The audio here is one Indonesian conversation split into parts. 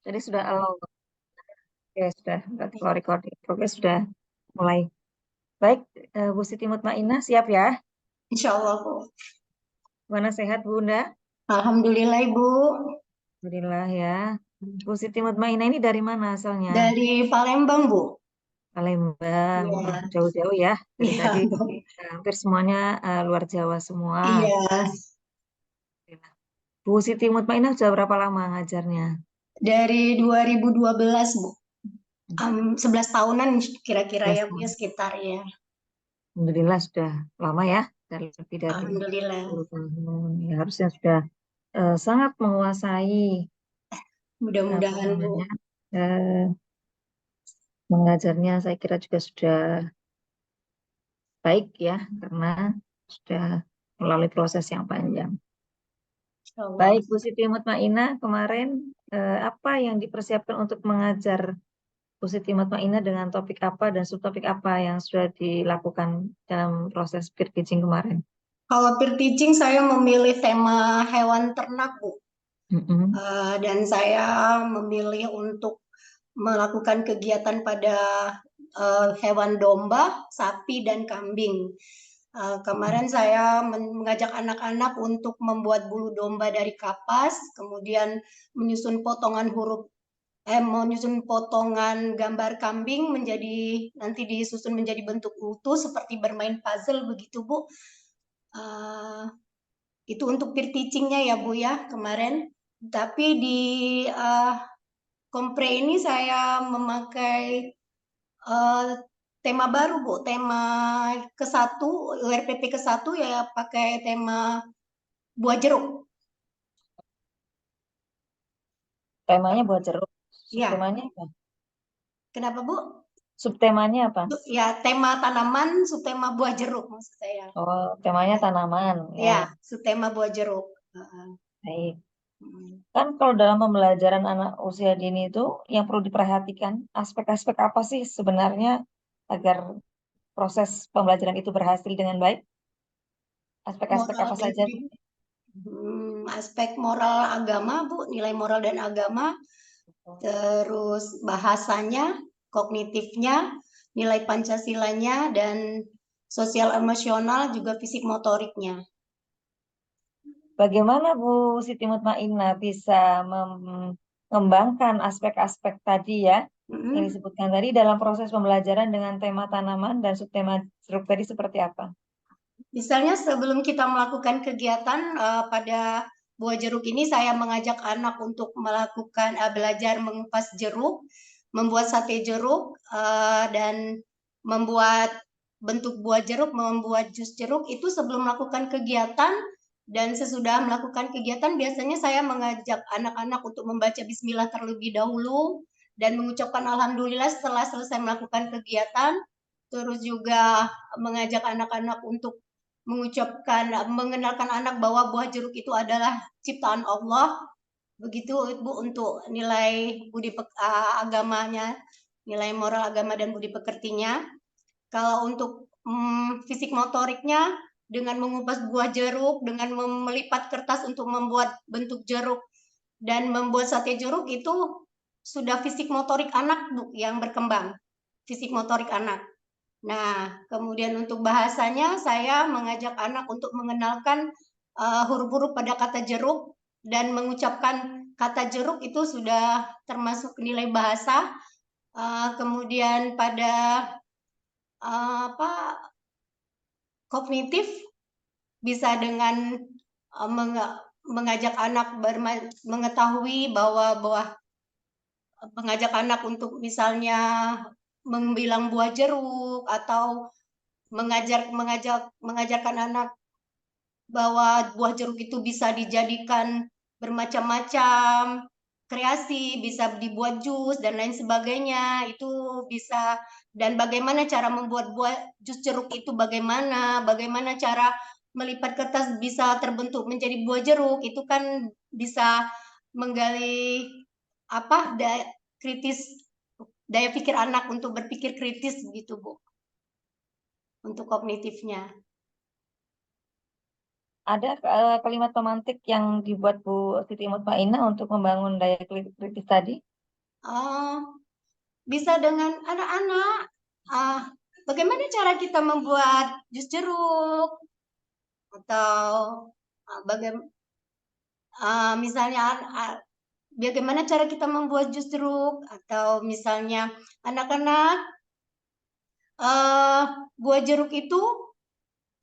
Jadi sudah allow. Oke, sudah. Berarti kalau recording progress sudah mulai. Baik, Bu Siti Mutmainah siap ya? Insya Allah, Bu. Mana sehat Bunda? Alhamdulillah, Ibu. Alhamdulillah ya. Bu Siti Mutmainah ini dari mana asalnya? Dari Palembang, Bu. Palembang. Wah, Iya, jauh-jauh ya. Dari iya, tadi Bu. hampir semuanya luar Jawa semua. Iya, Bu Siti Mutmainah sudah berapa lama ngajarnya? dari 2012, Bu. 11 tahunan kira-kira ya, 11 Bu, ya, tahun. sekitar ya. Alhamdulillah sudah lama ya. Dari lebih dari Alhamdulillah. 10 tahun. Ya, harusnya sudah sangat menguasai apa Mudah-mudahan, Bu. namanya eh, mengajarnya. Saya kira juga sudah baik ya karena sudah melalui proses yang panjang. Insya Allah. Baik Bu Siti Mutmainah, kemarin apa yang dipersiapkan untuk mengajar Bu Siti Mutmainah dengan topik apa dan subtopik apa yang sudah dilakukan dalam proses peer teaching kemarin? Kalau peer teaching, saya memilih tema hewan ternak, Bu. Mm-mm. Dan saya memilih untuk melakukan kegiatan pada hewan domba, sapi, dan kambing. Kemarin saya mengajak anak-anak untuk membuat bulu domba dari kapas, kemudian menyusun menyusun potongan gambar kambing menjadi nanti disusun menjadi bentuk utuh seperti bermain puzzle begitu, Bu. Uh, itu untuk peer teachingnya ya, Bu, ya, kemarin. Tapi di uh, kompre ini saya memakai uh, tema baru, Bu. Tema ke-1, URPP ke-1 ya pakai tema buah jeruk. Temanya buat jeruk. Ya, Subtemanya apa? kenapa, Bu? Subtemanya apa? Ya, tema tanaman, subtema buah jeruk maksud saya. Oh, temanya tanaman ya. Ya, subtema buah jeruk. Baik. Kan kalau dalam pembelajaran anak usia dini itu yang perlu diperhatikan aspek-aspek apa sih sebenarnya agar proses pembelajaran itu berhasil dengan baik? Aspek-aspek Moral apa dan saja, Bu? aspek moral agama, Bu, nilai moral dan agama, terus bahasanya, kognitifnya, nilai Pancasilanya, dan sosial emosional juga fisik motoriknya. Bagaimana Bu Siti Mutmainah bisa mengembangkan aspek-aspek tadi ya yang Mm-mm. disebutkan tadi dalam proses pembelajaran dengan tema tanaman dan subtema jeruk tadi seperti apa? Misalnya sebelum kita melakukan kegiatan pada buah jeruk ini, saya mengajak anak untuk melakukan belajar mengupas jeruk, membuat sate jeruk, dan membuat bentuk buah jeruk, membuat jus jeruk itu sebelum melakukan kegiatan. Dan sesudah melakukan kegiatan, biasanya saya mengajak anak-anak untuk membaca Bismillah terlebih dahulu dan mengucapkan Alhamdulillah setelah selesai melakukan kegiatan. Terus juga mengajak anak-anak untuk mengenalkan anak bahwa buah jeruk itu adalah ciptaan Allah. Begitu, Bu, untuk nilai agamanya, nilai moral agama dan budi pekertinya. Kalau untuk fisik motoriknya, dengan mengupas buah jeruk, dengan melipat kertas untuk membuat bentuk jeruk, dan membuat sate jeruk itu sudah fisik motorik anak, Bu, yang berkembang. Fisik motorik anak. Nah, kemudian untuk bahasanya, saya mengajak anak untuk mengenalkan huruf-huruf pada kata jeruk dan mengucapkan kata jeruk itu sudah termasuk nilai bahasa. Kemudian pada apa kognitif bisa dengan mengajak anak mengetahui bahwa mengajak anak untuk misalnya membilang buah jeruk atau mengajarkan anak bahwa buah jeruk itu bisa dijadikan bermacam-macam kreasi, bisa dibuat jus dan lain sebagainya. Itu bisa, dan bagaimana cara membuat buah jus jeruk itu bagaimana cara melipat kertas bisa terbentuk menjadi buah jeruk, itu kan bisa menggali kritis, daya pikir anak untuk berpikir kritis begitu, Bu, untuk kognitifnya. Ada kalimat pemantik yang dibuat Bu Siti Mutmainah untuk membangun daya kritis tadi? Oh, bisa dengan anak-anak. Ah, bagaimana cara kita membuat jus jeruk atau misalnya bagaimana cara kita membuat jus jeruk atau misalnya anak-anak buah jeruk itu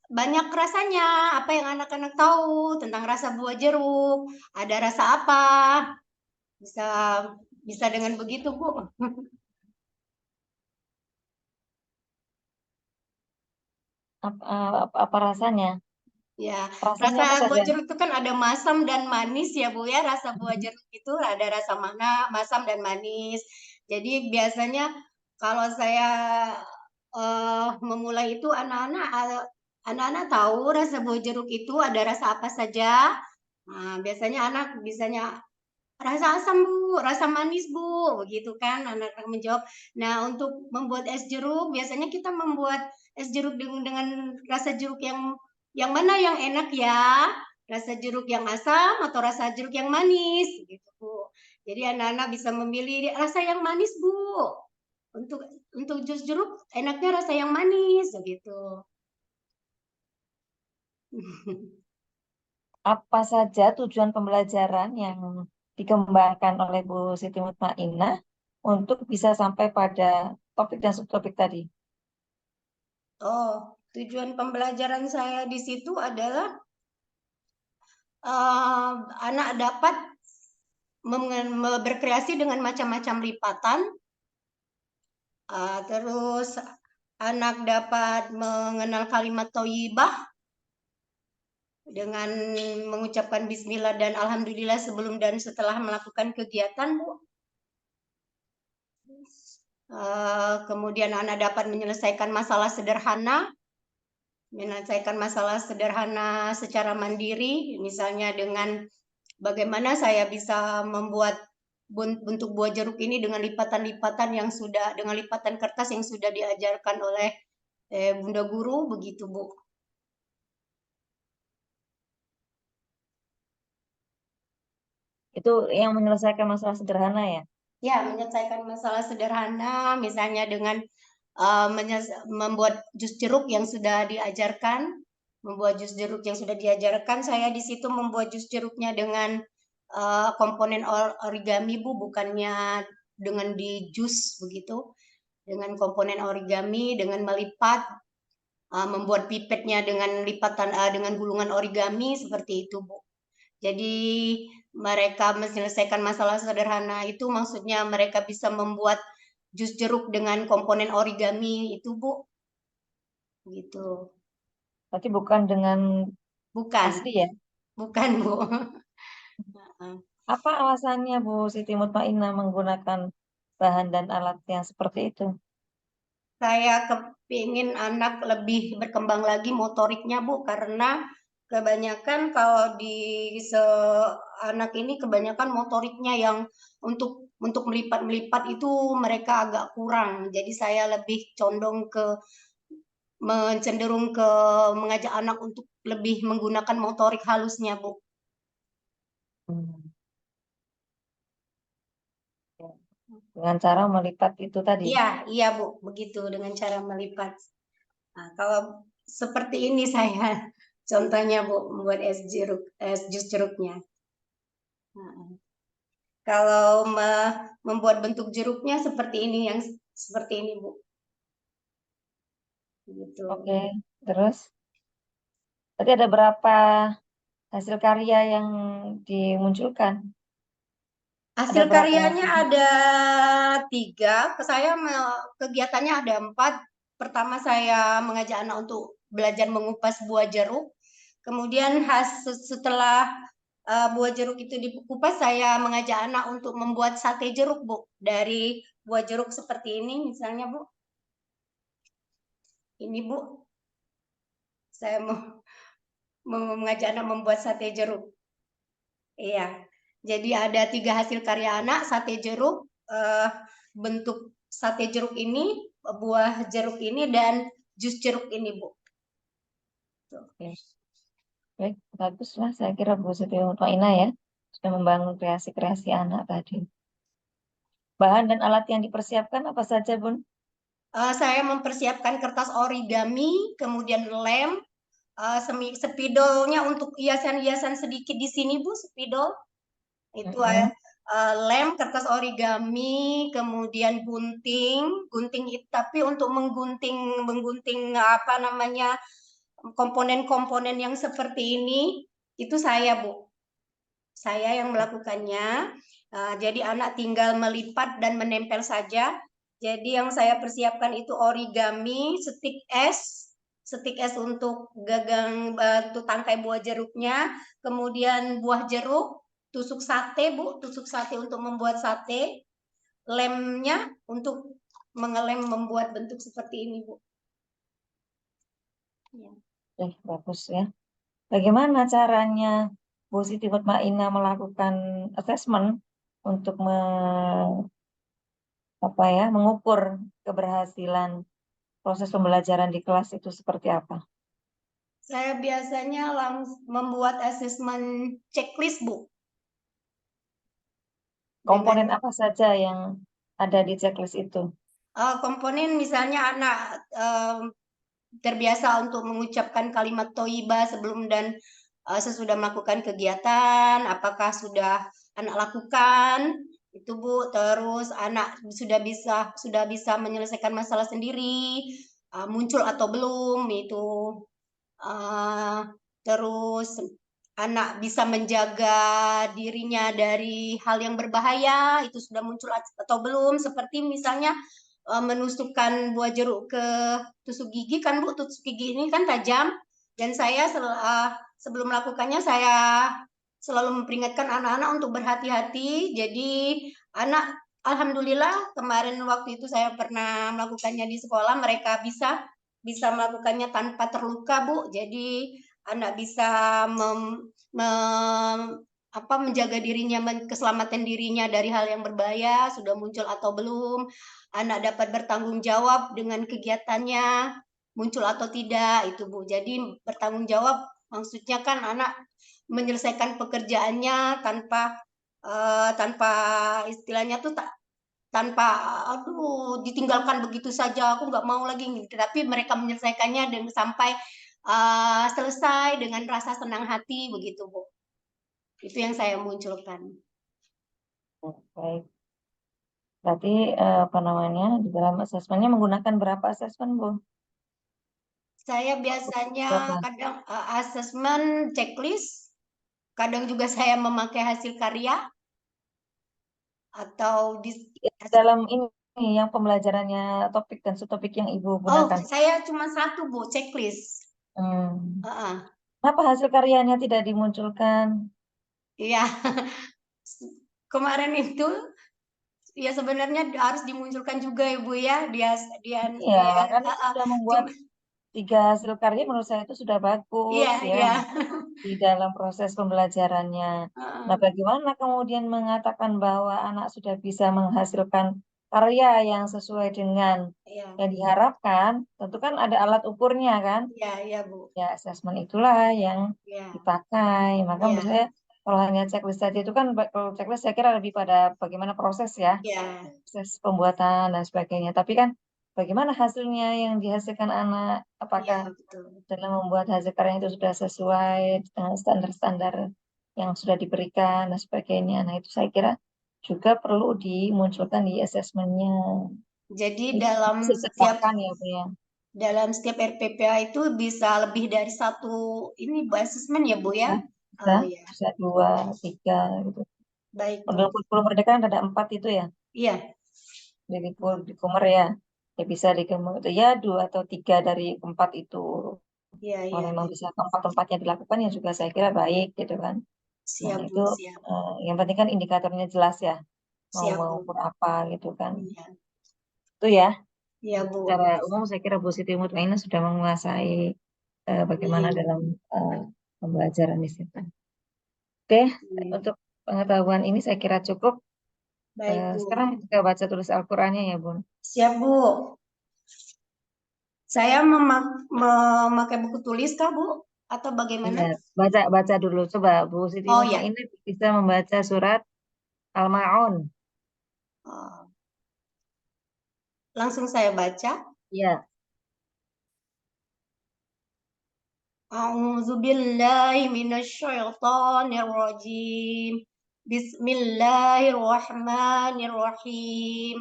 banyak rasanya. Apa yang anak-anak tahu tentang rasa buah jeruk? Ada rasa apa? Bisa bisa dengan begitu, Bu. Apa rasanya? Ya, Rasanya rasa apa buah saja? jeruk itu kan ada masam dan manis ya, Bu ya. Rasa buah Mhm. jeruk itu ada rasa mana, masam dan manis. Jadi biasanya kalau saya memulai itu anak-anak tahu rasa buah jeruk itu ada rasa apa saja. Nah, biasanya anak bisanya rasa asam Bu, rasa manis Bu, begitu kan anak-anak menjawab. Nah, untuk membuat es jeruk, biasanya kita membuat es jeruk dengan rasa jeruk yang mana yang enak ya? Rasa jeruk yang asam atau rasa jeruk yang manis, gitu Bu. Jadi anak-anak bisa memilih rasa yang manis Bu. Untuk untuk jus jeruk enaknya rasa yang manis, begitu. Apa saja tujuan pembelajaran yang dikembangkan oleh Bu Siti Mutmainah untuk bisa sampai pada topik dan subtopik tadi? Oh, tujuan pembelajaran saya di situ adalah anak dapat berkreasi dengan macam-macam lipatan, terus anak dapat mengenal kalimat thayyibah dengan mengucapkan bismillah dan alhamdulillah sebelum dan setelah melakukan kegiatan, Bu. Kemudian anak dapat menyelesaikan masalah sederhana secara mandiri, misalnya dengan bagaimana saya bisa membuat bentuk buah jeruk ini dengan lipatan-lipatan dengan lipatan kertas yang sudah diajarkan oleh Bunda Guru, begitu Bu. Itu yang menyelesaikan masalah sederhana ya? Ya, menyelesaikan masalah sederhana, misalnya dengan membuat jus jeruk yang sudah diajarkan, saya di situ membuat jus jeruknya dengan komponen origami Bu, bukannya dengan di jus begitu, dengan komponen origami, dengan melipat, membuat pipetnya dengan dengan gulungan origami seperti itu Bu. Jadi mereka menyelesaikan masalah sederhana itu maksudnya mereka bisa membuat jus jeruk dengan komponen origami itu Bu, gitu. Berarti bukan dengan Bukan, asli ya? bukan Bu. Apa alasannya Bu Siti Mutmainah menggunakan bahan dan alat yang seperti itu? Saya kepingin anak lebih berkembang lagi motoriknya Bu, karena kebanyakan kalau anak ini kebanyakan motoriknya yang untuk melipat-melipat itu mereka agak kurang. Jadi saya lebih cenderung ke mengajak anak untuk lebih menggunakan motorik halusnya, Bu. Hmm, ya. Dengan cara melipat itu tadi. Iya, iya Bu, begitu dengan cara melipat. Nah, kalau seperti ini saya contohnya Bu membuat es jus jeruknya. Nah, kalau membuat bentuk jeruknya seperti ini seperti ini Bu, gitu. Oke, terus tadi ada berapa hasil karya yang dimunculkan? Ada Hasil berapa? karyanya ada 3. Kegiatannya ada 4. Pertama saya mengajak anak untuk belajar mengupas buah jeruk. Kemudian setelah buah jeruk itu dikupas, saya mengajak anak untuk membuat sate jeruk, Bu. Dari buah jeruk seperti ini, misalnya, Bu. Ini, Bu. Saya mau mengajak anak membuat sate jeruk. Iya. Jadi ada 3 hasil karya anak, sate jeruk, bentuk sate jeruk ini, buah jeruk ini, dan jus jeruk ini, Bu. Tuh. Oke, baik, baguslah saya kira Bu Siti Mutmainah ya sudah membangun kreasi-kreasi anak tadi. Bahan dan alat yang dipersiapkan apa saja, Bun? Saya mempersiapkan kertas origami, kemudian lem, spidolnya untuk hiasan-hiasan sedikit di sini Bu, spidol. Itu Mm-mm. lem, kertas origami, kemudian gunting tapi untuk menggunting apa namanya komponen-komponen yang seperti ini itu saya Bu. Saya yang melakukannya. Jadi anak tinggal melipat dan menempel saja. Jadi yang saya persiapkan itu origami, stik es untuk gagang untuk tangkai buah jeruknya, kemudian buah jeruk, tusuk sate Bu, tusuk sate untuk membuat sate, lemnya untuk mengelem membuat bentuk seperti ini Bu. Ya. Bagus ya. Bagaimana caranya Bu Siti Mutmainah melakukan assessment untuk mengukur keberhasilan proses pembelajaran di kelas itu seperti apa? Saya biasanya langsung membuat asesmen checklist Bu. Dengan Komponen apa saja yang ada di checklist itu? komponen misalnya anak terbiasa untuk mengucapkan kalimat toibah sebelum dan sesudah melakukan kegiatan, apakah sudah anak lakukan itu Bu, terus anak sudah bisa menyelesaikan masalah sendiri, muncul atau belum itu, uh, terus anak bisa menjaga dirinya dari hal yang berbahaya itu sudah muncul atau belum, seperti misalnya menusukkan buah jeruk ke tusuk gigi kan Bu, tusuk gigi ini kan tajam dan saya sebelum melakukannya saya selalu memperingatkan anak-anak untuk berhati-hati. Jadi anak alhamdulillah kemarin waktu itu saya pernah melakukannya di sekolah, mereka bisa bisa melakukannya tanpa terluka Bu. Jadi anak bisa menjaga dirinya, keselamatan dirinya dari hal yang berbahaya, sudah muncul atau belum. Anak dapat bertanggung jawab dengan kegiatannya, muncul atau tidak, itu Bu. Jadi bertanggung jawab maksudnya kan anak menyelesaikan pekerjaannya tanpa istilahnya tuh tanpa aduh ditinggalkan begitu saja, aku nggak mau lagi gitu. Tapi mereka menyelesaikannya dengan sampai selesai dengan rasa senang hati begitu Bu. Itu yang saya munculkan. Baik. Berarti di dalam asesmennya menggunakan berapa asesmen, Bu? Saya biasanya Berapa? kadang asesmen checklist, kadang juga saya memakai hasil karya atau Dalam ini yang pembelajarannya topik dan subtopik yang Ibu oh gunakan. saya cuma satu Bu, checklist. Hmm. Uh-uh. Kenapa hasil karyanya tidak dimunculkan? Iya, kemarin itu ya sebenarnya harus dimunculkan juga Ibu ya, dia dia Iya, dia kan itu sudah membuat cuma 3 hasil karya menurut saya itu sudah iya bagus ya iya. di dalam proses pembelajarannya. Nah, Heeh. bagaimana kemudian mengatakan bahwa anak sudah bisa menghasilkan karya yang sesuai dengan Iya, yang diharapkan? Tentu kan ada alat ukurnya kan? iya iya Bu. Ya, asesmen itulah yang Iya, dipakai. Maka iya, menurut saya kalau hanya checklist saja itu kan kalau checklist saya kira lebih pada bagaimana proses ya, iya, proses pembuatan dan sebagainya. Tapi kan bagaimana hasilnya yang dihasilkan anak, iya apakah betul. dalam membuat hasil karya itu sudah sesuai dengan standar-standar yang sudah diberikan dan sebagainya. Nah, itu saya kira juga perlu dimunculkan di asesmennya. Jadi Itu disertakan ya, Bu ya. dalam setiap RPPA itu bisa lebih dari satu ini Bu asesmen ya Bu ya? Bisa, bisa, Oh ya, bisa 2, 3 gitu. baik Dalam Bu. kurikulum Merdeka kan ada 4 itu ya, Iya, di Kumer ya. Ya bisa di Kumer itu ya 2 atau 3 dari 4 itu. iya, Kalau iya, memang iya. bisa keempat-empatnya dilakukan ya juga saya kira baik gitu kan. Nah Siap itu Bu, siap. yang penting kan indikatornya jelas ya, mau Siap Bu. mengukur apa gitu kan. Iya, Itu ya, iya Bu. secara umum saya kira Bu Siti Mutmainah sudah menguasai bagaimana Amin. dalam pembelajaran di situ. Oke, Amin. untuk pengetahuan ini saya kira cukup. Baik Bu. Sekarang kita baca tulis Al-Qur'annya ya, Bun. Siap Bu. Saya memakai buku tulis kah Bu? Atau bagaimana? Iya, baca baca dulu. Coba Bu Siti Oh ya. Mutmainnah bisa membaca surat Al-Ma'un. Oh. Langsung saya baca. Ya. A'udzu billahi minasyaitonir rajim. Bismillahirrahmanirrahim.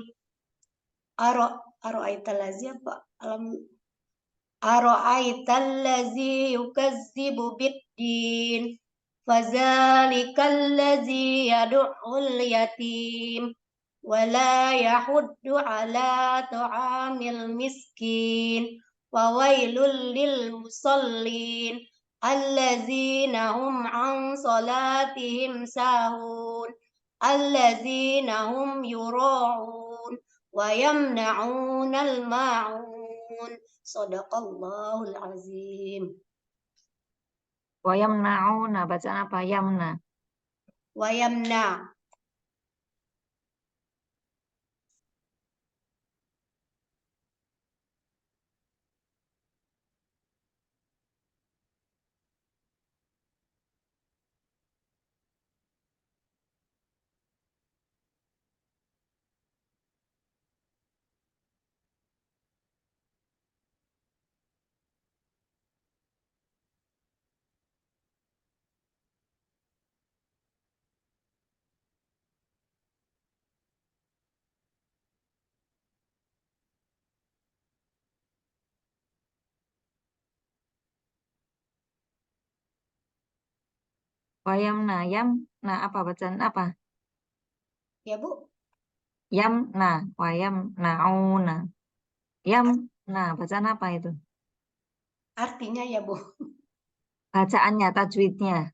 Aro Ara'aital ladzi apa? Ara'aital ladzi yukazzibu biddin. Fadzalikal ladzi yad'ul yatim. ولا يحض على طعام المسكين وويل للمصلين الذين هم عن صلاتهم ساهون الذين هم يراعون ويمنعون الماعون صدق الله العظيم. Wayamnauna, bacaan apa? Yamna. ويمنع. Wayamna, yamna apa bacaan apa? Ya Bu, Yamna, wayamnauna. Yamna, bacaan apa itu? artinya ya Bu. Bacaannya, tajwidnya.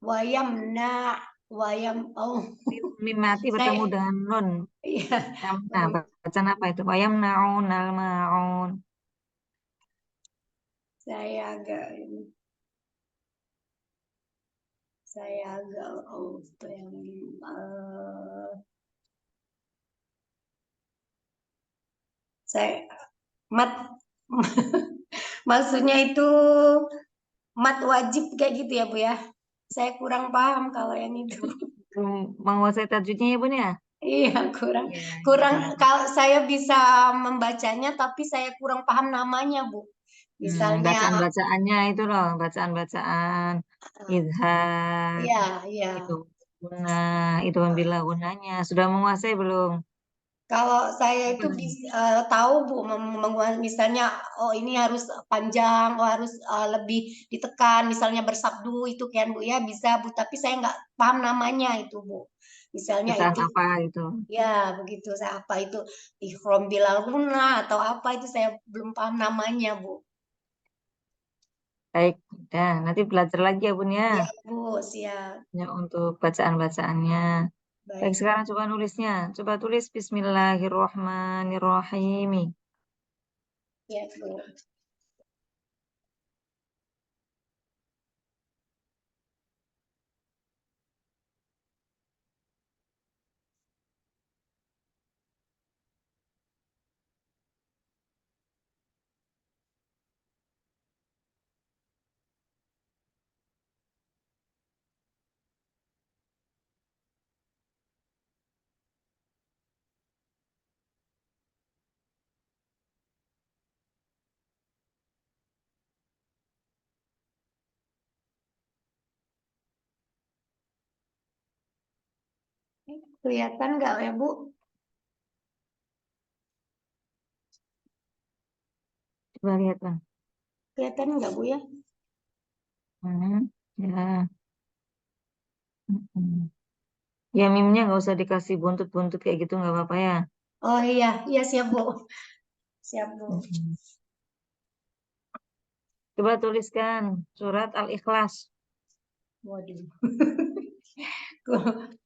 Wayamna, oh Mim mati bertemu saya dengan nun. iya. Yamna, bacaan apa itu? Wayamnaunal maun. Saya agak saya agak itu yang eh, saya mat maksudnya itu mat wajib kayak gitu ya Bu ya. Saya kurang paham kalau yang itu. Menguasai tajwidnya ya, Bun ya? Iya, kurang Ya, ya, kurang ya. kalau saya bisa membacanya tapi saya kurang paham namanya Bu. Misalnya Bacaan-bacaannya itu loh, bacaan-bacaan izhar, iya, iya. itu guna, itu bila gunanya. Sudah menguasai belum? Kalau saya itu Apa? tahu Bu, misalnya oh ini harus panjang, oh harus lebih ditekan, misalnya bersabdu itu kan Bu ya bisa Bu, tapi saya nggak paham namanya itu Bu. Misalnya Bacaan itu apa itu? ya begitu saya apa itu ihram bilal guna atau apa itu saya belum paham namanya Bu. Baik, ya, nanti belajar lagi ya, Bun ya. Ya Bu, siap. Ya, untuk bacaan-bacaannya. Baik, Baik. sekarang coba nulisnya. Coba tulis Bismillahirrohmanirrohim. Ya Bu. Kelihatan nggak ya Bu? Coba lihat, Bang. Kelihatan nggak Bu ya? Ya. Hmm. Ya, mimnya nggak usah dikasih buntut-buntut kayak gitu, nggak apa-apa ya. Oh iya, iya siap Bu. Siap Bu. Mm-mm. Coba tuliskan surat Al-Ikhlas. Waduh.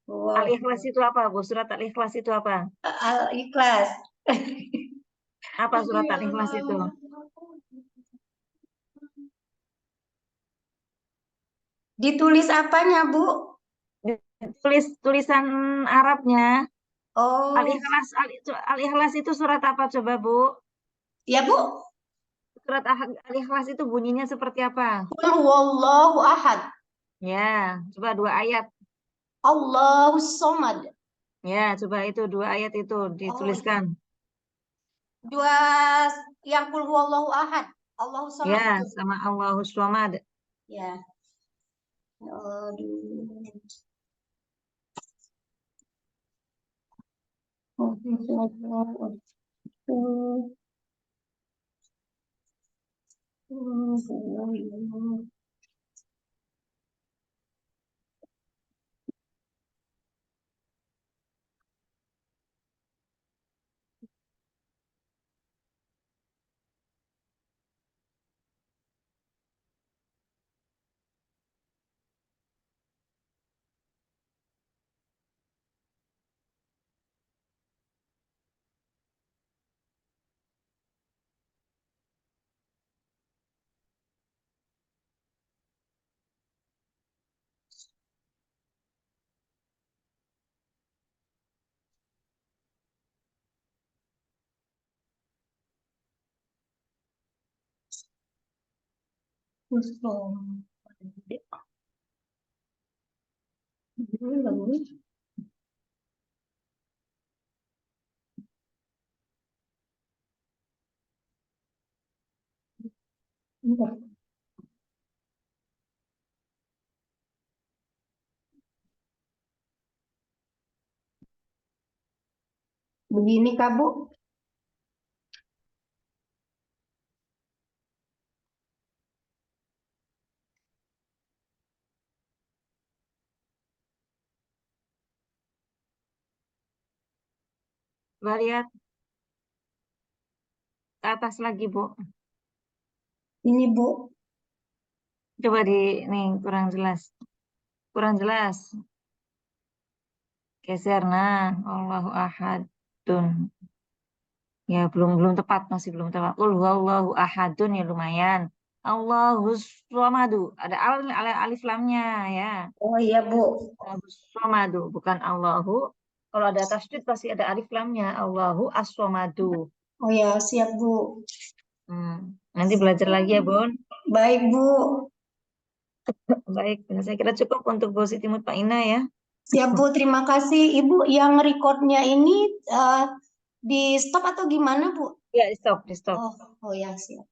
Wow. Al-Ikhlas itu apa, Bu? Surat Al-Ikhlas itu apa? Ikhlas. Apa Aduh surat ya Al-Ikhlas itu? Allah. Ditulis apanya, Bu? Tulis tulisan Arabnya. Oh, Al-Ikhlas itu surat apa coba, Bu? ya Bu. Surat Al-Ikhlas itu bunyinya seperti apa? Qul huwallahu ahad. Ya, coba dua ayat. Allahus somad. Ya, coba itu dua ayat itu Oh, dituliskan. Dua yang qul huwallahu ahad. Allahu samad Ya, itu. sama Allahus Somad. Ya. Aduh. Begini Kak Bu. Coba lihat ke atas lagi, Bu. Ini Bu. Coba di nih kurang jelas. Kurang jelas. Geser. Nah, Allahu ahadun. Ya, belum tepat, masih belum tepat. Qul huwallahu ahadun ya lumayan. Allahus Somadu. Ada alif lamnya ya. Oh iya Bu. Allahus Somadu, bukan Allahu. Kalau ada tasydid pasti ada alif lamnya. Allahu as-Somadu. Oh ya, siap Bu. Nanti belajar lagi ya, Bun. Baik Bu. Baik, saya kira cukup untuk Bu Siti Mutmainah ya. Siap Bu, terima kasih. Ibu yang recordnya ini di stop atau gimana Bu? Ya, stop, di stop. Oh, oh ya siap.